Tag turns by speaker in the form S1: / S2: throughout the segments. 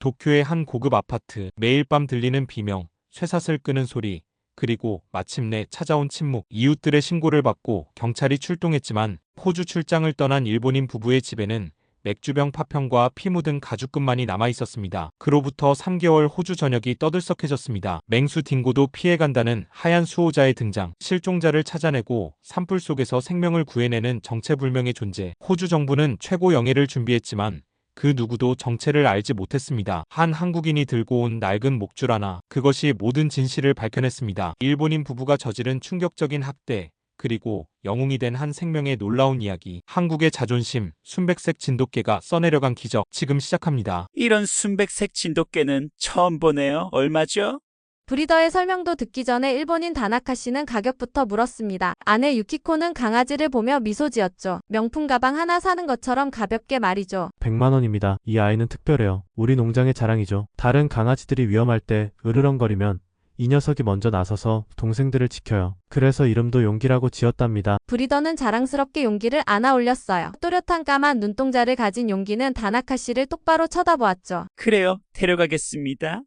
S1: 도쿄의 한 고급 아파트, 매일 밤 들리는 비명, 쇠사슬 끄는 소리, 그리고 마침내 찾아온 침묵. 이웃들의 신고를 받고 경찰이 출동했지만 호주 출장을 떠난 일본인 부부의 집에는 맥주병 파편과 피 묻은 가죽끈만이 남아 있었습니다. 그로부터 3개월 호주 전역이 떠들썩해졌습니다. 맹수 딩고도 피해간다는 하얀 수호자의 등장, 실종자를 찾아내고 산불 속에서 생명을 구해내는 정체불명의 존재. 호주 정부는 최고 영예를 준비했지만 그 누구도 정체를 알지 못했습니다. 한 한국인이 들고 온 낡은 목줄 하나, 그것이 모든 진실을 밝혀냈습니다. 일본인 부부가 저지른 충격적인 학대, 그리고 영웅이 된 한 생명의 놀라운 이야기. 한국의 자존심, 순백색 진돗개가 써내려간 기적, 지금 시작합니다.
S2: 이런 순백색 진돗개는 처음 보네요. 얼마죠?
S3: 브리더의 설명도 듣기 전에 일본인 다나카 씨는 가격부터 물었습니다. 아내 유키코는 강아지를 보며 미소 지었죠. 명품 가방 하나 사는 것처럼 가볍게 말이죠.
S4: 100만 원입니다. 이 아이는 특별해요. 우리 농장의 자랑이죠. 다른 강아지들이 위험할 때 으르렁거리면 이 녀석이 먼저 나서서 동생들을 지켜요. 그래서 이름도 용기라고 지었답니다.
S3: 브리더는 자랑스럽게 용기를 안아 올렸어요. 또렷한 까만 눈동자를 가진 용기는 다나카 씨를 똑바로 쳐다보았죠.
S2: 그래요. 데려가겠습니다.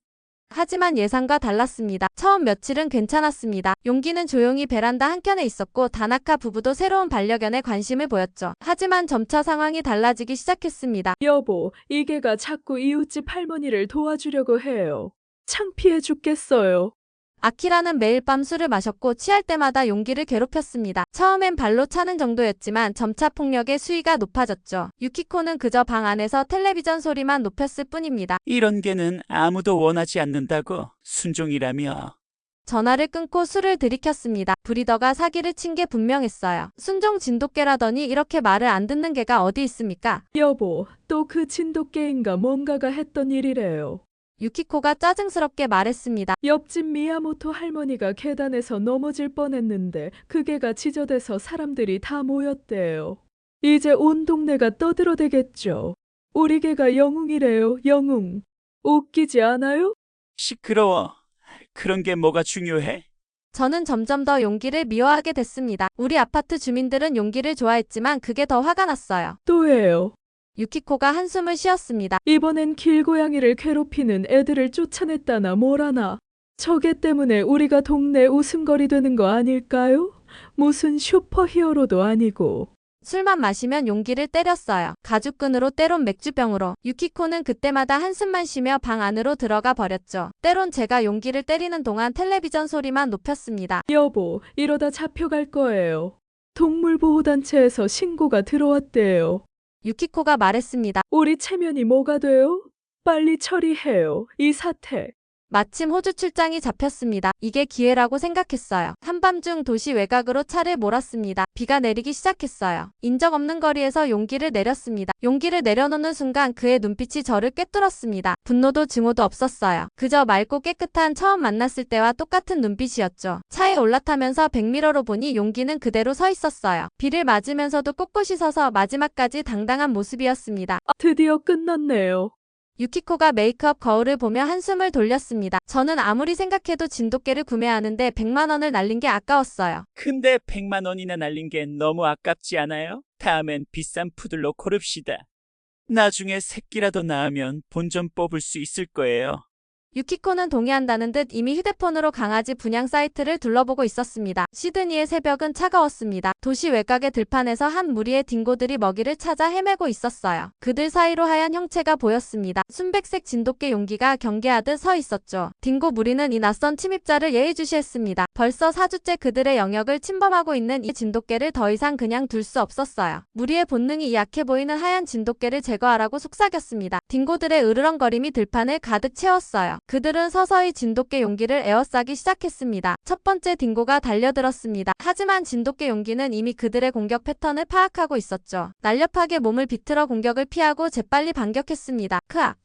S3: 하지만 예상과 달랐습니다. 처음 며칠은 괜찮았습니다. 용기는 조용히 베란다 한켠에 있었고 다나카 부부도 새로운 반려견에 관심을 보였죠. 하지만 점차 상황이 달라지기 시작했습니다.
S5: 여보, 이 개가 자꾸 이웃집 할머니를 도와주려고 해요. 창피해 죽겠어요.
S3: 아키라는 매일 밤 술을 마셨고 취할 때마다 용기를 괴롭혔습니다. 처음엔 발로 차는 정도였지만 점차 폭력의 수위가 높아졌죠. 유키코는 그저 방 안에서 텔레비전 소리만 높였을 뿐입니다.
S2: 이런 개는 아무도 원하지 않는다고. 순종이라며.
S3: 전화를 끊고 술을 들이켰습니다. 브리더가 사기를 친 게 분명했어요. 순종 진돗개라더니 이렇게 말을 안 듣는 개가 어디 있습니까?
S5: 여보, 또 그 진돗개인가 뭔가가 했던 일이래요.
S3: 유키코가 짜증스럽게 말했습니다.
S5: 옆집 미야모토 할머니가 계단에서 넘어질 뻔했는데 그 개가 지저대서 사람들이 다 모였대요. 이제 온 동네가 떠들어대겠죠. 우리 개가 영웅이래요, 영웅. 웃기지 않아요?
S2: 시끄러워. 그런 게 뭐가 중요해?
S3: 저는 점점 더 용기를 미워하게 됐습니다. 우리 아파트 주민들은 용기를 좋아했지만 그게 더 화가 났어요.
S5: 또해요.
S3: 유키코가 한숨을 쉬었습니다.
S5: 이번엔 길고양이를 괴롭히는 애들을 쫓아냈다나 뭐라나. 저게 때문에 우리가 동네 웃음거리 되는 거 아닐까요? 무슨 슈퍼히어로도 아니고.
S3: 술만 마시면 용기를 때렸어요. 가죽끈으로 때론 맥주병으로. 유키코는 그때마다 한숨만 쉬며 방 안으로 들어가 버렸죠. 때론 제가 용기를 때리는 동안 텔레비전 소리만 높였습니다.
S5: 여보, 이러다 잡혀갈 거예요. 동물보호단체에서 신고가 들어왔대요.
S3: 유키코가 말했습니다.
S5: 우리 체면이 뭐가 돼요? 빨리 처리해요, 이 사태.
S3: 마침 호주 출장이 잡혔습니다. 이게 기회라고 생각했어요. 한밤중 도시 외곽으로 차를 몰았습니다. 비가 내리기 시작했어요. 인적 없는 거리에서 용기를 내렸습니다. 용기를 내려놓는 순간 그의 눈빛이 저를 꿰뚫었습니다. 분노도 증오도 없었어요. 그저 맑고 깨끗한 처음 만났을 때와 똑같은 눈빛이었죠. 차에 올라타면서 백미러로 보니 용기는 그대로 서 있었어요. 비를 맞으면서도 꼿꼿이 서서 마지막까지 당당한 모습이었습니다.
S5: 드디어 끝났네요.
S3: 유키코가 메이크업 거울을 보며 한숨을 돌렸습니다. 저는 아무리 생각해도 진돗개를 구매하는데 100만 원을 날린 게 아까웠어요.
S2: 근데 100만 원이나 날린 게 너무 아깝지 않아요? 다음엔 비싼 푸들로 고릅시다. 나중에 새끼라도 낳으면 본전 뽑을 수 있을 거예요.
S3: 유키코는 동의한다는 듯 이미 휴대폰으로 강아지 분양 사이트를 둘러보고 있었습니다. 시드니의 새벽은 차가웠습니다. 도시 외곽의 들판에서 한 무리의 딩고들이 먹이를 찾아 헤매고 있었어요. 그들 사이로 하얀 형체가 보였습니다. 순백색 진돗개 용기가 경계하듯 서 있었죠. 딩고 무리는 이 낯선 침입자를 예의주시했습니다. 벌써 4주째 그들의 영역을 침범하고 있는 이 진돗개를 더 이상 그냥 둘 수 없었어요. 무리의 본능이 약해 보이는 하얀 진돗개를 제거하라고 속삭였습니다. 딩고들의 으르렁거림이 들판을 가득 채웠어요. 그들은 서서히 진돗개 용기를 에워싸기 시작했습니다. 첫 번째 딩고가 달려들었습니다. 하지만 진돗개 용기는 이미 그들의 공격 패턴을 파악하고 있었죠. 날렵하게 몸을 비틀어 공격을 피하고 재빨리 반격했습니다. 크악!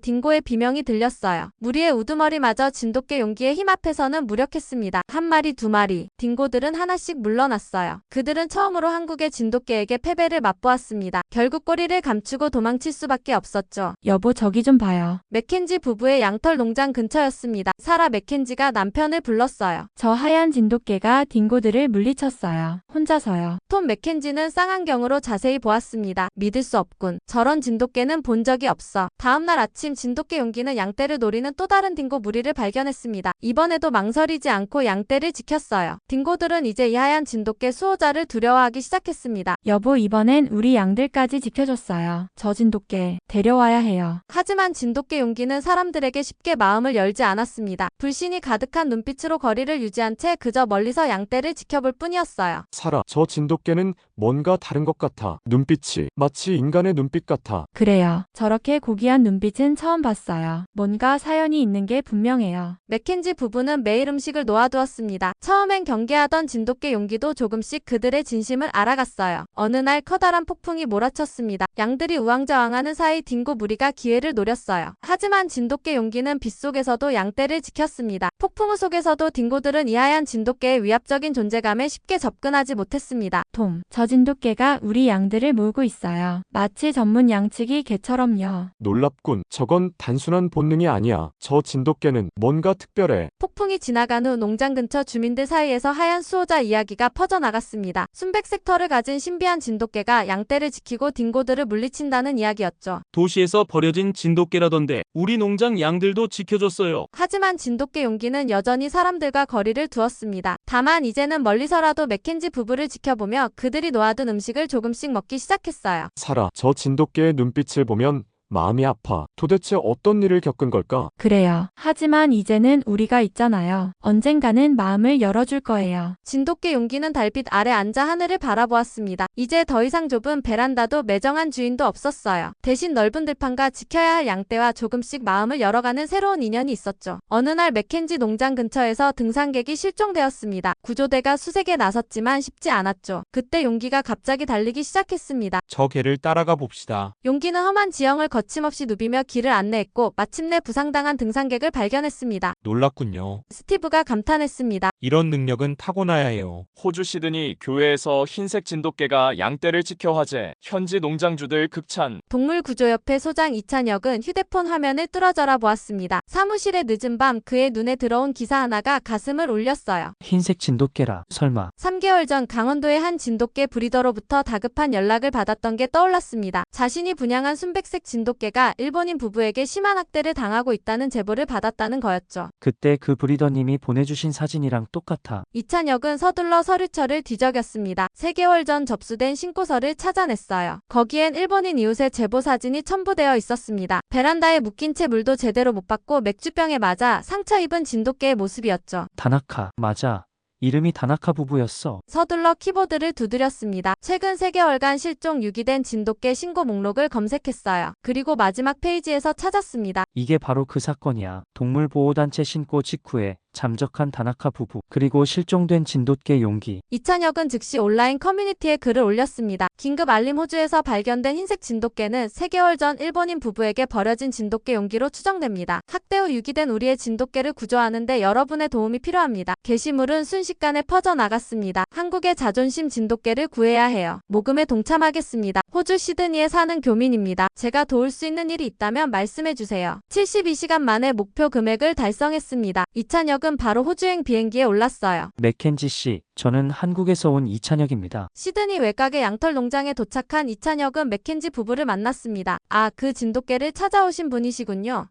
S3: 딩고의 비명이 들렸어요. 무리의 우두머리마저 진돗개 용기의 힘 앞에서는 무력했습니다. 한 마리, 두 마리, 딩고들은 하나씩 물러났어요. 그들은 처음으로 한국의 진돗개에게 패배를 맛보았습니다. 결국 꼬리를 감추고 도망칠 수밖에 없었죠.
S6: 여보, 저기 좀 봐요.
S3: 맥켄지 부부의 양털 농장 근처였습니다. 사라 맥켄지가 남편을 불렀어요.
S6: 저 하얀 진돗개가 딩고들을 물리쳤어요. 혼자서요.
S3: 톰 맥켄지는 쌍안경으로 자세히 보았습니다. 믿을 수 없군. 저런 진돗개는 본 적이 없어. 다음날 아침 진돗개 용기는 양떼를 노리는 또 다른 딩고 무리를 발견했습니다. 이번에도 망설이지 않고 양떼를 지켰어요. 딩고들은 이제 이 하얀 진돗개 수호자를 두려워하기 시작했습니다.
S6: 여보, 이번엔 우리 양들까지 지켜줬어요. 저 진돗개 데려와야 해요.
S3: 하지만 진돗개 용기는 사람들에게 쉽게 마음을 열지 않았습니다. 불신이 가득한 눈빛으로 거리를 유지한 채 그저 멀리서 양떼를 지켜볼 뿐이었어요.
S7: 사라, 저 진돗개는 뭔가 다른 것 같아. 눈빛이 마치 인간의 눈빛 같아.
S6: 그래요. 저렇게 고귀한 눈빛은 처음 봤어요. 뭔가 사연이 있는 게 분명해요.
S3: 맥켄지 부부는 매일 음식을 놓아두었습니다. 처음엔 경계하던 진돗개 용기도 조금씩 그들의 진심을 알아갔어요. 어느 날 커다란 폭풍이 몰아쳤습니다. 양들이 우왕좌왕하는 사이 딩고 무리가 기회를 노렸어요. 하지만 진돗개 용기는 빗속에서도 양떼를 지켰습니다. 폭풍우 속에서도 딩고들은 이 하얀 진돗개의 위압적인 존재감에 쉽게 접근하지 못했습니다.
S6: 톰, 저 진돗개가 우리 양들을 몰고 있어요. 마치 전문 양치기 개처럼요.
S7: 놀랍군. 저건 단순한 본능이 아니야. 저 진돗개는 뭔가 특별해.
S3: 폭풍이 지나간 후 농장 근처 주민들 사이에서 하얀 수호자 이야기가 퍼져나갔습니다. 순백색 털을 가진 신비한 진돗개가 양떼를 지키고 딩고들을 물리친다는 이야기였죠.
S8: 도시에서 버려진 진돗개라던데 우리 농장 양들도 지켜줬어요.
S3: 하지만 진돗개 용기는 여전히 사람들과 거리를 두었습니다. 다만 이제는 멀리서라도 맥켄지 부부를 지켜보며 그들이 놓아둔 음식을 조금씩 먹기 시작했어요.
S7: 사라, 저 진돗개의 눈빛을 보면 마음이 아파. 도대체 어떤 일을 겪은 걸까?
S6: 그래요. 하지만 이제는 우리가 있잖아요. 언젠가는 마음을 열어줄 거예요.
S3: 진돗개 용기는 달빛 아래 앉아 하늘을 바라보았습니다. 이제 더 이상 좁은 베란다도 매정한 주인도 없었어요. 대신 넓은 들판과 지켜야 할 양떼와 조금씩 마음을 열어가는 새로운 인연이 있었죠. 어느 날 맥켄지 농장 근처에서 등산객이 실종되었습니다. 구조대가 수색에 나섰지만 쉽지 않았죠. 그때 용기가 갑자기 달리기 시작했습니다.
S1: 저 개를 따라가 봅시다.
S3: 용기는 험한 지형을 거침없이 누비며 길을 안내했고 마침내 부상당한 등산객을 발견했습니다.
S1: 놀랍군요.
S3: 스티브가 감탄했습니다.
S1: 이런 능력은 타고나야 해요.
S9: 호주 시드니 교회에서 흰색 진돗개가 양떼를 지켜 화제, 현지 농장주들 극찬.
S3: 동물구조협회 소장 이찬혁은 휴대폰 화면을 뚫어져라 보았습니다. 사무실의 늦은 밤 그의 눈에 들어온 기사 하나가 가슴을 울렸어요.
S10: 흰색 진돗개라, 설마.
S3: 3개월 전 강원도의 한 진돗개 브리더로부터 다급한 연락을 받았던 게 떠올랐습니다. 자신이 분양한 순백색 진돗개가 일본인 부부에게 심한 학대를 당하고 있다는 제보를 받았다는 거였죠.
S10: 그때 그 브리더님이 보내주신 사진이랑 똑같아.
S3: 이찬혁은 서둘러 서류처를 뒤적였습니다. 3개월 전 접수된 신고서를 찾아냈어요. 거기엔 일본인 이웃의 제보 사진이 첨부되어 있었습니다. 베란다에 묶인 채 물도 제대로 못 받고 맥주병에 맞아 상처 입은 진돗개의 모습이었죠.
S10: 다나카, 맞아. 이름이 다나카 부부였어.
S3: 서둘러 키보드를 두드렸습니다. 최근 3개월간 실종 유기된 진돗개 신고 목록을 검색했어요. 그리고 마지막 페이지에서 찾았습니다.
S10: 이게 바로 그 사건이야. 동물보호단체 신고 직후에 잠적한 다나카 부부, 그리고 실종된 진돗개 용기.
S3: 이찬혁은 즉시 온라인 커뮤니티에 글을 올렸습니다. 긴급 알림 호주에서 발견된 흰색 진돗개는 3개월 전 일본인 부부에게 버려진 진돗개 용기로 추정됩니다. 학대 후 유기된 우리의 진돗개를 구조하는데 여러분의 도움이 필요합니다. 게시물은 순식간에 퍼져나갔습니다. 한국의 자존심 진돗개를 구해야 해요. 모금에 동참하겠습니다. 호주 시드니에 사는 교민입니다. 제가 도울 수 있는 일이 있다면 말씀해주세요. 72시간 만에 목표 금액을 달성했습니다. 이찬혁 바로 호주행 비행기에 올랐어요.
S10: 맥켄지 씨, 저는 한국에서 온 이찬혁입니다.
S3: 시드니 외곽의 양털 농장에 도착한 이찬혁은 맥켄지 부부를 만났습니다. 아, 그 진돗개를 찾아오신 분이시군요.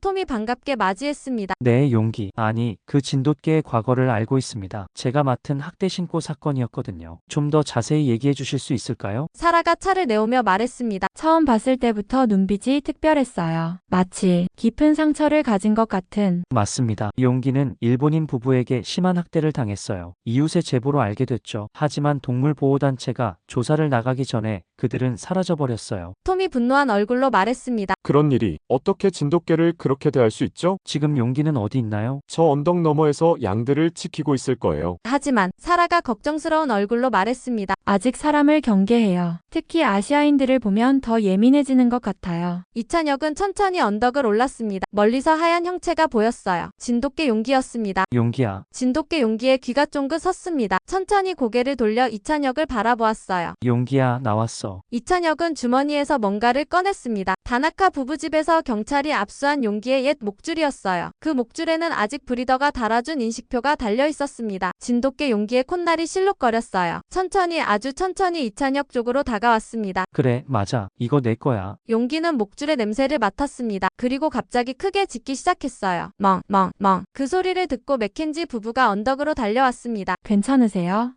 S3: 톰이 반갑게 맞이했습니다.
S10: 네, 용기. 아니, 그 진돗개의 과거를 알고 있습니다. 제가 맡은 학대 신고 사건이었거든요. 좀 더 자세히 얘기해 주실 수 있을까요?
S3: 사라가 차를 내오며 말했습니다.
S6: 처음 봤을 때부터 눈빛이 특별했어요. 마치 깊은 상처를 가진 것 같은.
S10: 맞습니다. 용기는 일본인 부부에게 심한 학대를 당했어요. 이웃의 제보로 알게 됐죠. 하지만 동물보호단체가 조사를 나가기 전에 그들은 사라져버렸어요.
S3: 톰이 분노한 얼굴로 말했습니다.
S7: 그런 일이 어떻게 진돗개를 그렇게 대할 수 있죠?
S10: 지금 용기는 어디 있나요?
S7: 저 언덕 너머에서 양들을 지키고 있을 거예요.
S3: 하지만 사라가 걱정스러운 얼굴로 말했습니다.
S6: 아직 사람을 경계해요. 특히 아시아인들을 보면 더 예민해지는 것 같아요.
S3: 이찬혁은 천천히 언덕을 올랐습니다. 멀리서 하얀 형체가 보였어요. 진돗개 용기였습니다.
S10: 용기야,
S3: 진돗개 용기의 귀가 쫑긋 섰습니다. 천천히 고개를 돌려 이찬혁을 바라보았어요.
S10: 용기야, 나왔어.
S3: 이찬혁은 주머니에서 뭔가를 꺼냈습니다. 다나카 부부 집에서 경찰이 압수한 용기의 옛 목줄이었어요. 그 목줄에는 아직 브리더가 달아준 인식표가 달려 있었습니다. 진돗개 용기의 콧날이 실룩거렸어요. 천천히 아주 천천히 이찬혁 쪽으로 다가왔습니다.
S10: 그래, 맞아. 이거 내 거야.
S3: 용기는 목줄의 냄새를 맡았습니다. 그리고 갑자기 크게 짖기 시작했어요. 멍. 그 소리를 듣고 맥켄지 부부가 언덕으로 달려왔습니다.
S6: 괜찮으세요?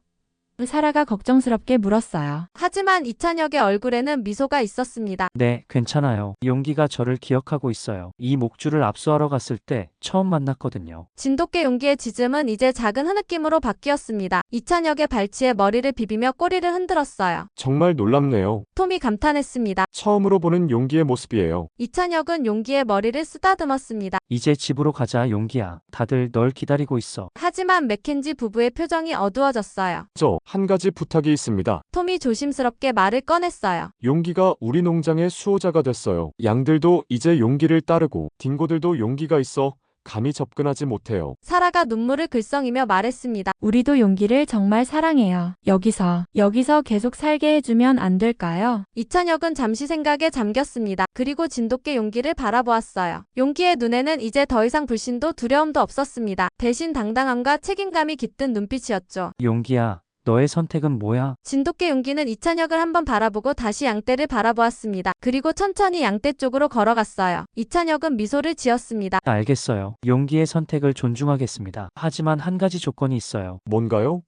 S6: 사라가 걱정스럽게 물었어요.
S3: 하지만 이찬혁의 얼굴에는 미소가 있었습니다.
S10: 네, 괜찮아요. 용기가 저를 기억하고 있어요. 이 목줄을 압수하러 갔을 때 처음 만났거든요.
S3: 진돗개 용기의 짖음은 이제 작은 흐느낌으로 바뀌었습니다. 이찬혁의 발치에 머리를 비비며 꼬리를 흔들었어요.
S7: 정말 놀랍네요.
S3: 톰이 감탄했습니다.
S7: 처음으로 보는 용기의 모습이에요.
S3: 이찬혁은 용기의 머리를 쓰다듬었습니다.
S10: 이제 집으로 가자, 용기야. 다들 널 기다리고 있어.
S3: 하지만 맥켄지 부부의 표정이 어두워졌어요.
S7: 저 한 가지 부탁이 있습니다.
S3: 톰이 조심스럽게 말을 꺼냈어요.
S7: 용기가 우리 농장의 수호자가 됐어요. 양들도 이제 용기를 따르고 딩고들도 용기가 있어 감히 접근하지 못해요.
S3: 사라가 눈물을 글썽이며 말했습니다.
S6: 우리도 용기를 정말 사랑해요. 여기서 계속 살게 해주면 안 될까요?
S3: 이찬혁은 잠시 생각에 잠겼습니다. 그리고 진돗개 용기를 바라보았어요. 용기의 눈에는 이제 더 이상 불신도 두려움도 없었습니다. 대신 당당함과 책임감이 깃든 눈빛이었죠.
S10: 용기야, 너의 선택은 뭐야?
S3: 진돗개 용기는 이찬혁을 한번 바라보고 다시 양떼를 바라보았습니다. 그리고 천천히 양떼 쪽으로 걸어갔어요. 이찬혁은 미소를 지었습니다.
S10: 알겠어요. 용기의 선택을 존중하겠습니다. 하지만 한 가지 조건이 있어요.
S7: 뭔가요?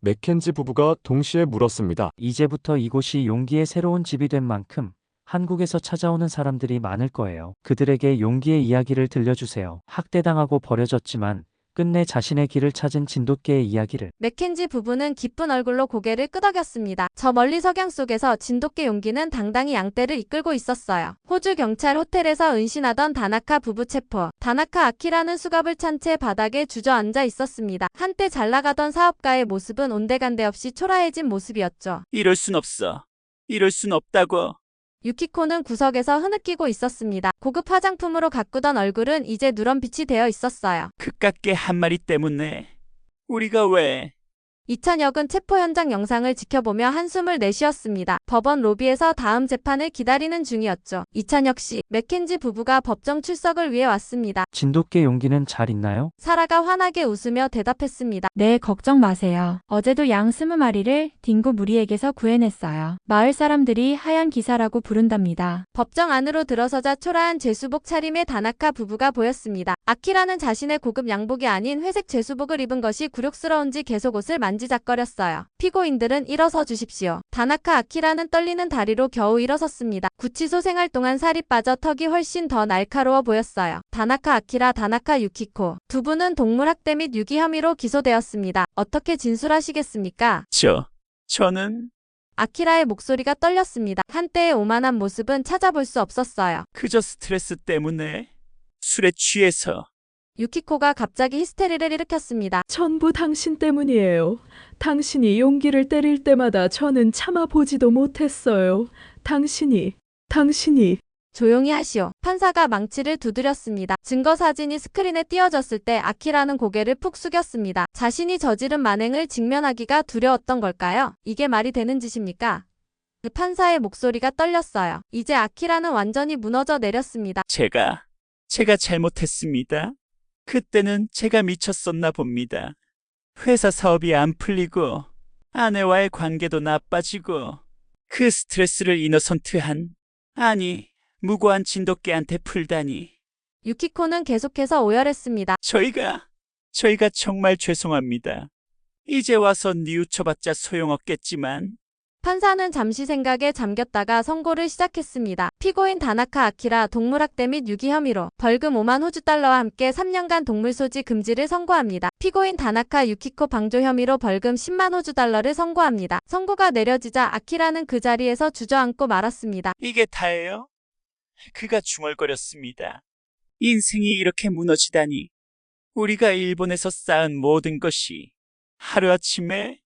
S7: 맥켄지 부부가 동시에 물었습니다.
S10: 이제부터 이곳이 용기의 새로운 집이 된 만큼 한국에서 찾아오는 사람들이 많을 거예요. 그들에게 용기의 이야기를 들려주세요. 학대당하고 버려졌지만 끝내 자신의 길을 찾은 진돗개의 이야기를.
S3: 맥켄지 부부는 기쁜 얼굴로 고개를 끄덕였습니다. 저 멀리 석양 속에서 진돗개 용기는 당당히 양떼를 이끌고 있었어요. 호주 경찰 호텔에서 은신하던 다나카 부부 체포. 다나카 아키라는 수갑을 찬 채 바닥에 주저앉아 있었습니다. 한때 잘 나가던 사업가의 모습은 온데간데 없이 초라해진 모습이었죠.
S2: 이럴 순 없어. 이럴 순 없다고.
S3: 유키코는 구석에서 흐느끼고 있었습니다. 고급 화장품으로 가꾸던 얼굴은 이제 누런빛이 되어 있었어요.
S2: 그깟개 한 마리 때문에 우리가 왜...
S3: 이찬혁은 체포 현장 영상을 지켜보며 한숨을 내쉬었습니다. 법원 로비에서 다음 재판을 기다리는 중이었죠. 이찬혁 씨, 맥켄지 부부가 법정 출석을 위해 왔습니다.
S10: 진돗개 용기는 잘 있나요?
S3: 사라가 환하게 웃으며 대답했습니다.
S6: 네, 걱정 마세요. 어제도 양 20마리를 딩고 무리에게서 구해냈어요. 마을 사람들이 하얀 기사라고 부른답니다.
S3: 법정 안으로 들어서자 초라한 제수복 차림의 다나카 부부가 보였습니다. 아키라는 자신의 고급 양복이 아닌 회색 제수복을 입은 것이 굴욕스러운지 계속 옷을 만지작거렸어요. 피고인들은 일어서 주십시오. 다나카 아키라는 떨리는 다리로 겨우 일어섰습니다. 구치소 생활 동안 살이 빠져 턱이 훨씬 더 날카로워 보였어요. 다나카 아키라, 다나카 유키코. 두 분은 동물학대 및 유기 혐의로 기소되었습니다. 어떻게 진술하시겠습니까?
S2: 저는
S3: 아키라의 목소리가 떨렸습니다. 한때의 오만한 모습은 찾아볼 수 없었어요.
S2: 그저 스트레스 때문에 술에 취해서.
S3: 유키코가 갑자기 히스테리를 일으켰습니다.
S5: 전부 당신 때문이에요. 당신이 용기를 때릴 때마다 저는 참아보지도 못했어요. 당신이
S3: 조용히 하시오. 판사가 망치를 두드렸습니다. 증거 사진이 스크린에 띄어졌을 때 아키라는 고개를 푹 숙였습니다. 자신이 저지른 만행을 직면하기가 두려웠던 걸까요? 이게 말이 되는 짓입니까? 그 판사의 목소리가 떨렸어요. 이제 아키라는 완전히 무너져 내렸습니다.
S2: 제가 잘못했습니다. 그때는 제가 미쳤었나 봅니다. 회사 사업이 안 풀리고 아내와의 관계도 나빠지고 그 스트레스를 이너선트한, 아니 무고한 진돗개한테 풀다니.
S3: 유키코는 계속해서 오열했습니다.
S2: 저희가 정말 죄송합니다. 이제 와서 뉘우쳐봤자 소용없겠지만.
S3: 판사는 잠시 생각에 잠겼다가 선고를 시작했습니다. 피고인 다나카 아키라 동물학대 및 유기 혐의로 벌금 5만 호주 달러와 함께 3년간 동물 소지 금지를 선고합니다. 피고인 다나카 유키코 방조 혐의로 벌금 10만 호주 달러를 선고합니다. 선고가 내려지자 아키라는 그 자리에서 주저앉고 말았습니다.
S2: 이게 다예요? 그가 중얼거렸습니다. 인생이 이렇게 무너지다니. 우리가 일본에서 쌓은 모든 것이 하루아침에.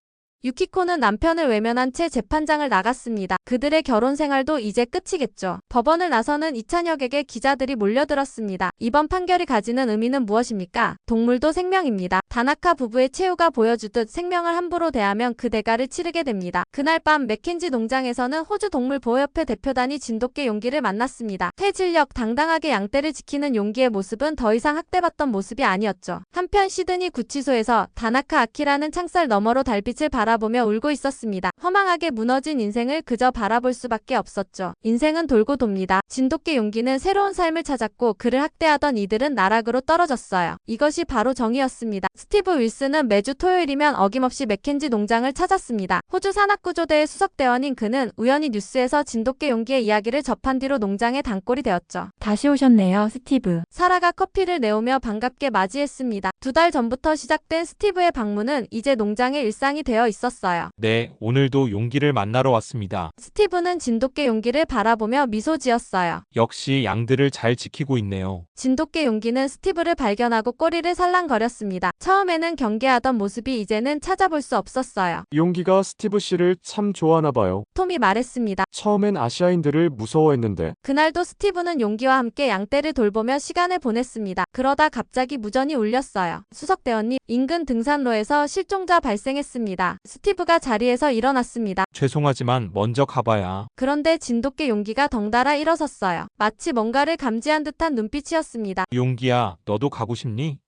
S3: 유키코는 남편을 외면한 채 재판장을 나갔습니다. 그들의 결혼 생활도 이제 끝이겠죠. 법원을 나서는 이찬혁에게 기자들이 몰려들었습니다. 이번 판결이 가지는 의미는 무엇입니까? 동물도 생명입니다. 다나카 부부의 최후가 보여주듯 생명을 함부로 대하면 그 대가를 치르게 됩니다. 그날 밤 맥켄지 농장에서는 호주 동물보호협회 대표단이 진돗개 용기를 만났습니다. 해질녘 당당하게 양떼를 지키는 용기의 모습은 더 이상 학대받던 모습이 아니었죠. 한편 시드니 구치소에서 다나카 아키라는 창살 너머로 달빛을 바라보며 울고 있었습니다. 허망하게 무너진 인생을 그저 바라볼 수밖에 없었죠. 인생은 돌고 돕니다. 진돗개 용기는 새로운 삶을 찾았고 그를 학대하던 이들은 나락으로 떨어졌어요. 이것이 바로 정의였습니다. 스티브 윌슨은 매주 토요일이면 어김없이 맥켄지 농장을 찾았습니다. 호주 산악구조대의 수석대원인 그는 우연히 뉴스에서 진돗개 용기의 이야기를 접한 뒤로 농장에 단골이 되었죠.
S6: 다시 오셨네요, 스티브.
S3: 사라가 커피를 내오며 반갑게 맞이했습니다. 2달 전부터 시작된 스티브의 방문은 이제 농장의 일상이 되어 있었어요.
S1: 네, 오늘도 용기를 만나러 왔습니다.
S3: 스티브는 진돗개 용기를 바라보며 미소 지었어요.
S1: 역시 양들을 잘 지키고 있네요.
S3: 진돗개 용기는 스티브를 발견하고 꼬리를 살랑거렸습니다. 처음에는 경계하던 모습이 이제는 찾아볼 수 없었어요.
S7: 용기가 스티브 씨를 참 좋아하나 봐요.
S3: 톰이 말했습니다.
S7: 처음엔 아시아인들을 무서워했는데
S3: 그날도 스티브는 용기와 함께 양떼를 돌보며 시간을 보냈습니다. 그러다 갑자기 무전이 울렸어요. 수석대원님, 인근 등산로에서 실종자 발생했습니다. 스티브가 자리에서 일어났습니다.
S1: 죄송하지만 먼저 가봐야.
S3: 그런데 진돗개 용기가 덩달아 일어섰어요. 마치 뭔가를 감지한 듯한 눈빛이었습니다.
S1: 용기야, 너도 가고 싶니?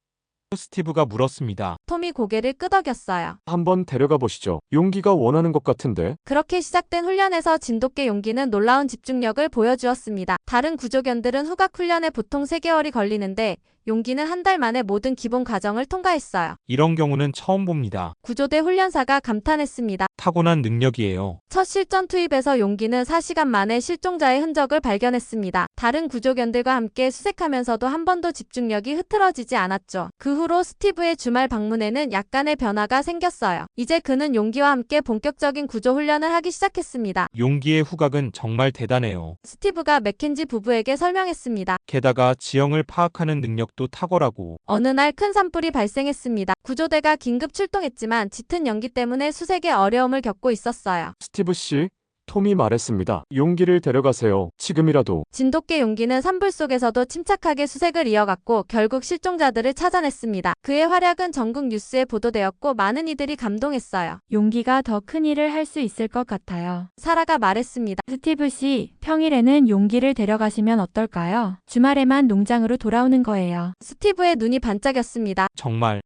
S1: 스티브가 물었습니다.
S3: 톰이 고개를 끄덕였어요.
S7: 한번 데려가 보시죠. 용기가 원하는 것 같은데.
S3: 그렇게 시작된 훈련에서 진돗개 용기는 놀라운 집중력을 보여주었습니다. 다른 구조견들은 후각 훈련에 보통 3개월이 걸리는데 용기는 한 달 만에 모든 기본 과정을 통과했어요.
S1: 이런 경우는 처음 봅니다.
S3: 구조대 훈련사가 감탄했습니다.
S1: 타고난 능력이에요.
S3: 첫 실전 투입에서 용기는 4시간 만에 실종자의 흔적을 발견했습니다. 다른 구조견들과 함께 수색하면서도 한 번도 집중력이 흐트러지지 않았죠. 그 후로 스티브의 주말 방문에는 약간의 변화가 생겼어요. 이제 그는 용기와 함께 본격적인 구조 훈련을 하기 시작했습니다.
S1: 용기의 후각은 정말 대단해요.
S3: 스티브가 맥켄지 부부에게 설명했습니다.
S1: 게다가 지형을 파악하는 능력도 탁월하고.
S3: 어느 날 큰 산불이 발생했습니다. 구조대가 긴급 출동했지만 짙은 연기 때문에 수색에 어려움을 겪고 있었어요.
S7: 스티브 씨, 톰이 말했습니다. 용기를 데려가세요. 지금이라도.
S3: 진돗개 용기는 산불 속에서도 침착하게 수색을 이어갔고 결국 실종자들을 찾아냈습니다. 그의 활약은 전국 뉴스에 보도되었고 많은 이들이 감동했어요.
S6: 용기가 더 큰 일을 할 수 있을 것 같아요.
S3: 사라가 말했습니다.
S6: 스티브 씨, 평일에는 용기를 데려가시면 어떨까요? 주말에만 농장으로 돌아오는 거예요.
S3: 스티브의 눈이 반짝였습니다.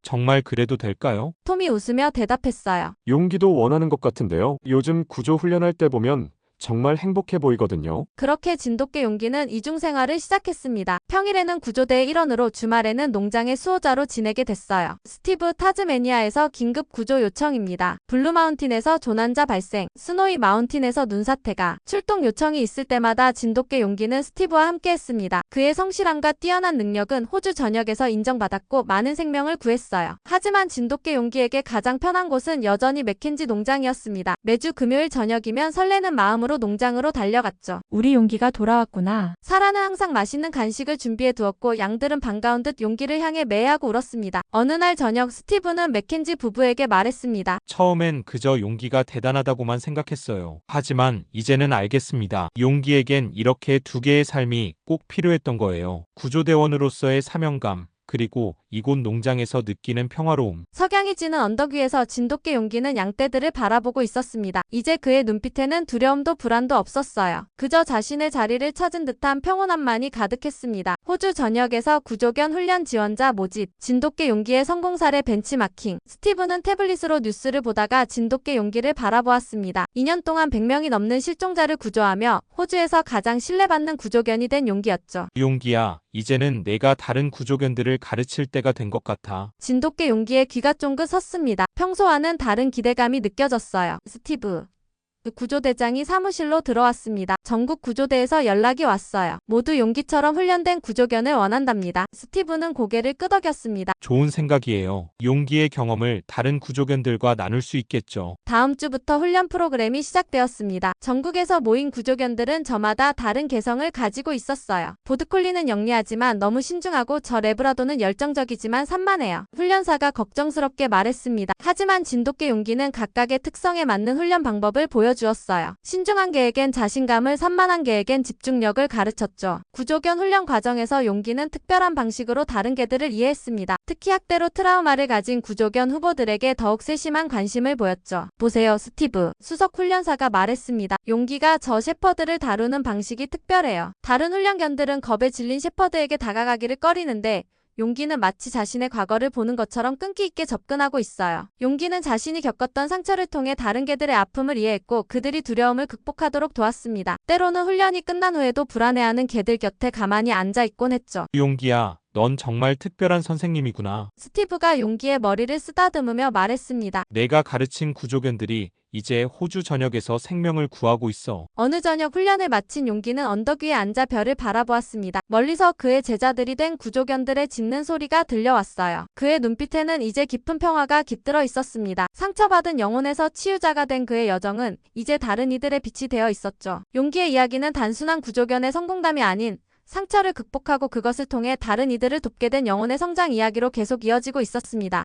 S1: 정말 그래도 될까요?
S3: 톰이 웃으며 대답했어요.
S7: 용기도 원하는 것 같은데요. 요즘 구조 훈련할 때 보면 정말 행복해 보이거든요.
S3: 그렇게 진돗개 용기는 이중생활을 시작했습니다. 평일에는 구조대의 일원으로 주말에는 농장의 수호자로 지내게 됐어요. 스티브 타즈메니아에서 긴급 구조 요청입니다. 블루마운틴에서 조난자 발생, 스노이 마운틴에서 눈사태가. 출동 요청이 있을 때마다 진돗개 용기는 스티브와 함께했습니다. 그의 성실함과 뛰어난 능력은 호주 전역에서 인정받았고 많은 생명을 구했어요. 하지만 진돗개 용기에게 가장 편한 곳은 여전히 맥켄지 농장이었습니다. 매주 금요일 저녁이면 설레는 마음으로 농장으로 달려갔죠.
S6: 우리 용기가 돌아왔구나.
S3: 사라는 항상 맛있는 간식을 준비해 두었고 양들은 반가운 듯 용기를 향해 매하고 울었습니다. 어느 날 저녁 스티브는 맥켄지 부부에게 말했습니다.
S1: 처음엔 그저 용기가 대단하다고만 생각했어요. 하지만 이제는 알겠습니다. 용기에겐 이렇게 2개의 삶이 꼭 필요했던 거예요. 구조대원으로서의 사명감, 그리고 이곳 농장에서 느끼는 평화로움.
S3: 석양이 지는 언덕 위에서 진돗개 용기는 양떼들을 바라보고 있었습니다. 이제 그의 눈빛에는 두려움도 불안도 없었어요. 그저 자신의 자리를 찾은 듯한 평온함만이 가득했습니다. 호주 전역에서 구조견 훈련 지원자 모집, 진돗개 용기의 성공 사례 벤치마킹. 스티브는 태블릿으로 뉴스를 보다가 진돗개 용기를 바라보았습니다. 2년 동안 100명이 넘는 실종자를 구조하며 호주에서 가장 신뢰받는 구조견이 된 용기였죠.
S1: 용기야, 이제는 내가 다른 구조견들을 가르칠 때가 된 것 같아.
S3: 진돗개 용기의 귀가 쫑긋 섰습니다. 평소와는 다른 기대감이 느껴졌어요. 스티브. 그 구조대장이 사무실로 들어왔습니다. 전국 구조대에서 연락이 왔어요. 모두 용기처럼 훈련된 구조견을 원한답니다. 스티브는 고개를 끄덕였습니다.
S1: 좋은 생각이에요. 용기의 경험을 다른 구조견들과 나눌 수 있겠죠.
S3: 다음 주부터 훈련 프로그램이 시작되었습니다. 전국에서 모인 구조견들은 저마다 다른 개성을 가지고 있었어요. 보드콜리는 영리하지만 너무 신중하고 저 레브라도는 열정적이지만 산만해요. 훈련사가 걱정스럽게 말했습니다. 하지만 진돗개 용기는 각각의 특성에 맞는 훈련 방법을 보여주었어요. 신중한 개에겐 자신감을, 산만한 개에겐 집중력을 가르쳤죠. 구조견 훈련 과정에서 용기는 특별한 방식으로 다른 개들을 이해했습니다. 특히 학대로 트라우마를 가진 구조견 후보들에게 더욱 세심한 관심을 보였죠. 보세요, 스티브. 수석 훈련사가 말했습니다. 용기가 저 셰퍼드를 다루는 방식이 특별해요. 다른 훈련견들은 겁에 질린 셰퍼드에게 다가가기를 꺼리는데 용기는 마치 자신의 과거를 보는 것처럼 끈기 있게 접근하고 있어요. 용기는 자신이 겪었던 상처를 통해 다른 개들의 아픔을 이해했고 그들이 두려움을 극복하도록 도왔습니다. 때로는 훈련이 끝난 후에도 불안해하는 개들 곁에 가만히 앉아 있곤 했죠.
S1: 용기야, 넌 정말 특별한 선생님이구나.
S3: 스티브가 용기의 머리를 쓰다듬으며 말했습니다.
S1: 내가 가르친 구조견들이 이제 호주 전역에서 생명을 구하고 있어.
S3: 어느 저녁 훈련을 마친 용기는 언덕 위에 앉아 별을 바라보았습니다. 멀리서 그의 제자들이 된 구조견들의 짖는 소리가 들려왔어요. 그의 눈빛에는 이제 깊은 평화가 깃들어 있었습니다. 상처받은 영혼에서 치유자가 된 그의 여정은 이제 다른 이들의 빛이 되어 있었죠. 용기의 이야기는 단순한 구조견의 성공담이 아닌 상처를 극복하고 그것을 통해 다른 이들을 돕게 된 영혼의 성장 이야기로 계속 이어지고 있었습니다.